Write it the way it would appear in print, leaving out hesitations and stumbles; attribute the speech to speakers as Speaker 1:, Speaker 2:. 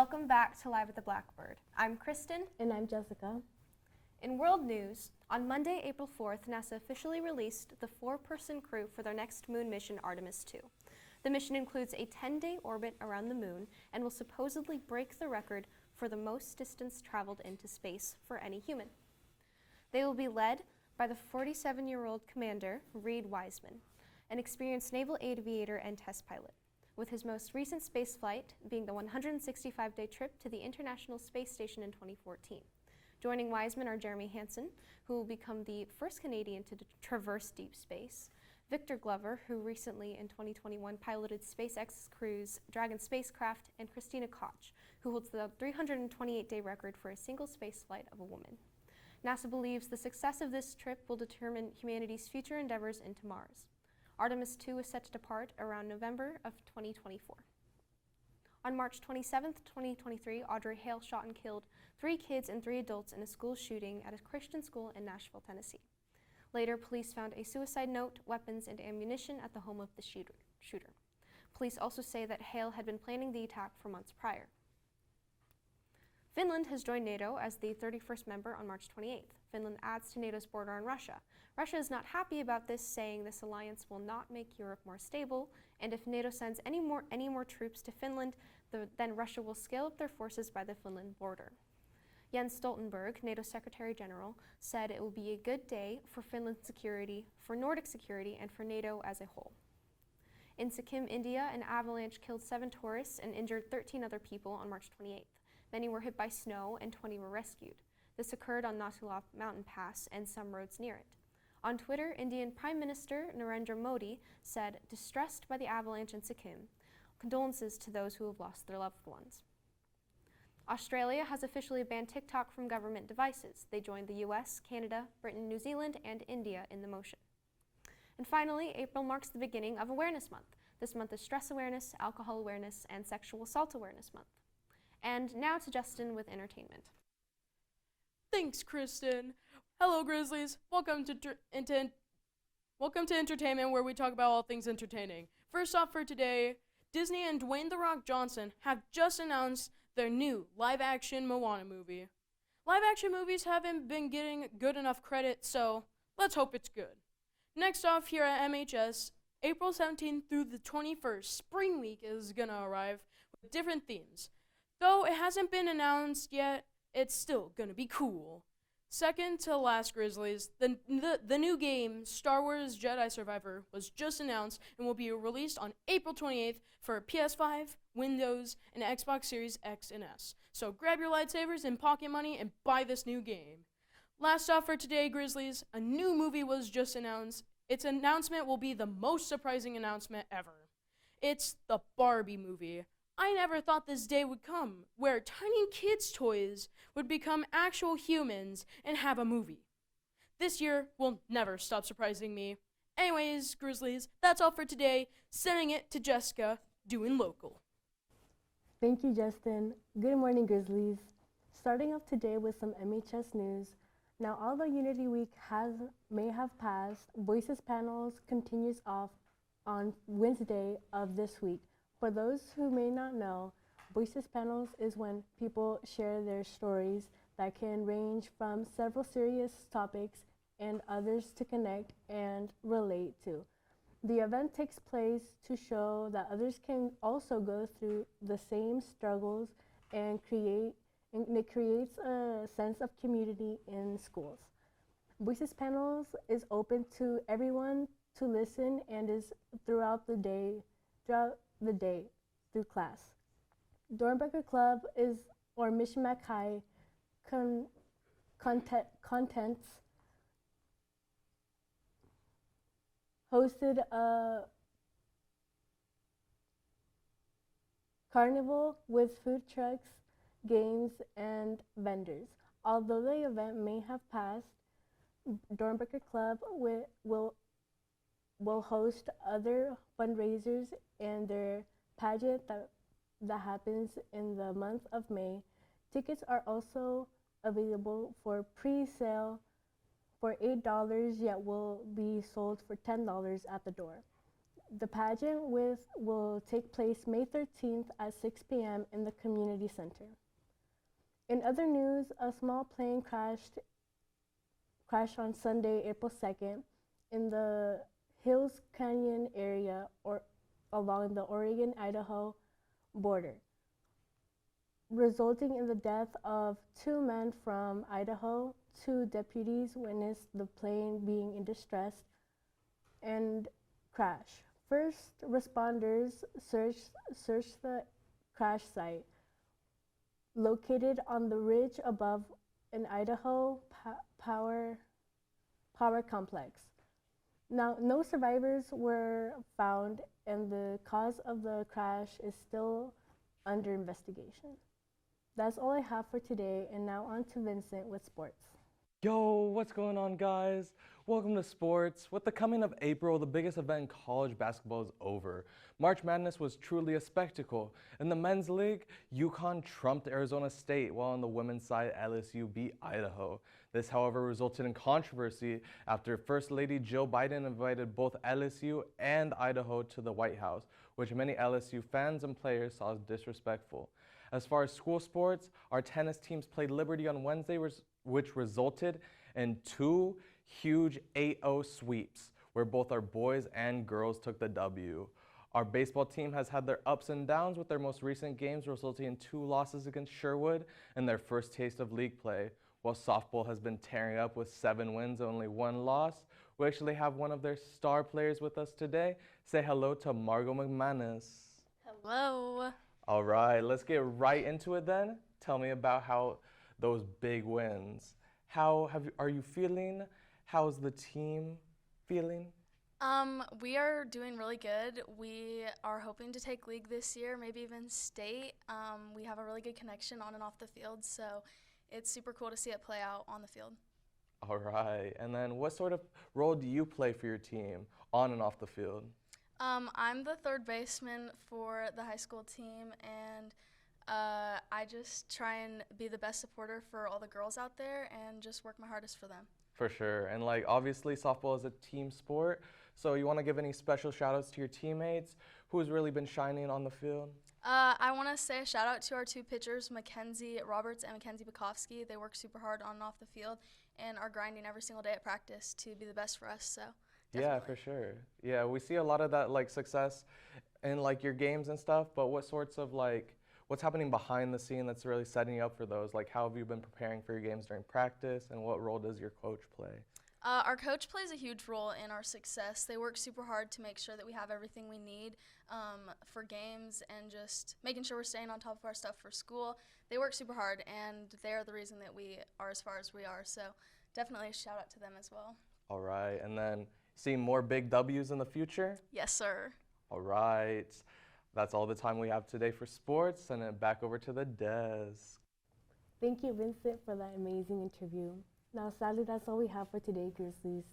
Speaker 1: Welcome back to Live at the Blackbird. I'm Kristen.
Speaker 2: And I'm Jessica.
Speaker 1: In world news, on Monday, April 4th, NASA officially released the 4-person crew for their next moon mission, Artemis 2. The mission includes a 10-day orbit around the moon and will supposedly break the record for the most distance traveled into space for any human. They will be led by the 47-year-old commander, Reed Wiseman, an experienced naval aviator and test pilot, with his most recent space flight being the 165-day trip to the International Space Station in 2014. Joining Wiseman are Jeremy Hansen, who will become the first Canadian to traverse deep space, Victor Glover, who recently in 2021 piloted SpaceX Crew's Dragon spacecraft, and Christina Koch, who holds the 328-day record for a single space flight of a woman. NASA believes the success of this trip will determine humanity's future endeavors into Mars. Artemis 2 is set to depart around November of 2024. On March 27, 2023, Audrey Hale shot and killed 3 kids and 3 adults in a school shooting at a Christian school in Nashville, Tennessee. Later, police found a suicide note, weapons, and ammunition at the home of the shooter. Police also say that Hale had been planning the attack for months prior. Finland has joined NATO as the 31st member on March 28th. Finland adds to NATO's border on Russia. Russia is not happy about this, saying this alliance will not make Europe more stable, and if NATO sends any more troops to Finland, then Russia will scale up their forces by the Finland border. Jens Stoltenberg, NATO Secretary General, said it will be a good day for Finland's security, for Nordic security, and for NATO as a whole. In Sikkim, India, an avalanche killed 7 tourists and injured 13 other people on March 28th. Many were hit by snow and 20 were rescued. This occurred on Natula Mountain Pass and some roads near it. On Twitter, Indian Prime Minister Narendra Modi said, distressed by the avalanche in Sikkim, condolences to those who have lost their loved ones. Australia has officially banned TikTok from government devices. They joined the US, Canada, Britain, New Zealand, and India in the motion. And finally, April marks the beginning of Awareness Month. This month is Stress Awareness, Alcohol Awareness, and Sexual Assault Awareness Month. And now to Justin with entertainment.
Speaker 3: Thanks, Kristen. Hello, Grizzlies. Welcome to Entertainment, where we talk about all things entertaining. First off for today, Disney and Dwayne "The Rock" Johnson have just announced their new live-action Moana movie. Live-action movies haven't been getting good enough credit, so let's hope it's good. Next off here at MHS, April 17th through the 21st, Spring Week is gonna arrive with different themes. Though it hasn't been announced yet, it's still gonna be cool. Second to last, Grizzlies, the new game, Star Wars Jedi Survivor, was just announced and will be released on April 28th for PS5, Windows, and Xbox Series X and S. So grab your lightsabers and pocket money and buy this new game. Last off for today, Grizzlies, a new movie was just announced. Its announcement will be the most surprising announcement ever. It's the Barbie movie. I never thought this day would come, where tiny kids' toys would become actual humans and have a movie. This year will never stop surprising me. Anyways, Grizzlies, that's all for today. Sending it to Jessica, doing local.
Speaker 2: Thank you, Justin. Good morning, Grizzlies. Starting off today with some MHS news. Now, although Unity Week may have passed, Voices Panels continues off on Wednesday of this week. For those who may not know, Voices Panels is when people share their stories that can range from several serious topics and others to connect and relate to. The event takes place to show that others can also go through the same struggles and it creates a sense of community in schools. Voices Panels is open to everyone to listen and is throughout the day through class. Dornbecker Club or Mission Mac High contents hosted a carnival with food trucks, games, and vendors. Although the event may have passed, Dornbecker Club will host other fundraisers and their pageant that happens in the month of May. Tickets are also available for pre-sale for $8, yet will be sold for $10 at the door. The pageant will take place May 13th at 6 p.m. in the community center. In other news, a small plane crashed on Sunday, April 2nd, in the Hills Canyon area or along the Oregon-Idaho border, resulting in the death of 2 men from Idaho. 2 deputies witnessed the plane being in distress and crash. First responders searched the crash site, located on the ridge above an Idaho power complex. Now, no survivors were found, and the cause of the crash is still under investigation. That's all I have for today, and now on to Vincent with sports.
Speaker 4: Yo, what's going on, guys? Welcome to sports. With the coming of April, the biggest event in college basketball is over. March Madness was truly a spectacle. In the men's league, UConn trumped Arizona State, while on the women's side, LSU beat Idaho. This, however, resulted in controversy after First Lady Jill Biden invited both LSU and Idaho to the White House, which many LSU fans and players saw as disrespectful. As far as school sports, our tennis teams played Liberty on Wednesday, which resulted in 2 huge 8-0 sweeps, where both our boys and girls took the W. Our baseball team has had their ups and downs, with their most recent games resulting in 2 losses against Sherwood and their first taste of league play, while softball has been tearing up with 7 wins, only 1 loss. We actually have one of their star players with us today. Say hello to Margot McManus.
Speaker 5: Hello.
Speaker 4: All right, let's get right into it then. Tell me about how those big wins. Are you feeling? How's the team feeling?
Speaker 5: We are doing really good. We are hoping to take league this year, maybe even state. We have a really good connection on and off the field, so it's super cool to see it play out on the field.
Speaker 4: All right, and then what sort of role do you play for your team on and off the field?
Speaker 5: I'm the third baseman for the high school team, and I just try and be the best supporter for all the girls out there and just work my hardest for them.
Speaker 4: For sure, and like obviously softball is a team sport, so you want to give any special shout outs to your teammates? Who's really been shining on the field?
Speaker 5: I want to say a shout out to our 2 pitchers, Mackenzie Roberts and Mackenzie Bukowski. They work super hard on and off the field and are grinding every single day at practice to be the best for us, so definitely.
Speaker 4: Yeah, for sure. Yeah, we see a lot of that like success in like your games and stuff, but what sorts of like what's happening behind the scene that's really setting you up for those? Like, how have you been preparing for your games during practice, and what role does your coach play?
Speaker 5: Our coach plays a huge role in our success. They work super hard to make sure that we have everything we need for games and just making sure we're staying on top of our stuff for school. They work super hard, and they're the reason that we are as far as we are. So definitely a shout out to them as well.
Speaker 4: All right, and then see more big W's in the future?
Speaker 5: Yes, sir.
Speaker 4: All right. That's all the time we have today for sports, and then back over to the desk.
Speaker 2: Thank you, Vincent, for that amazing interview. Now, sadly, that's all we have for today, Grizzlies.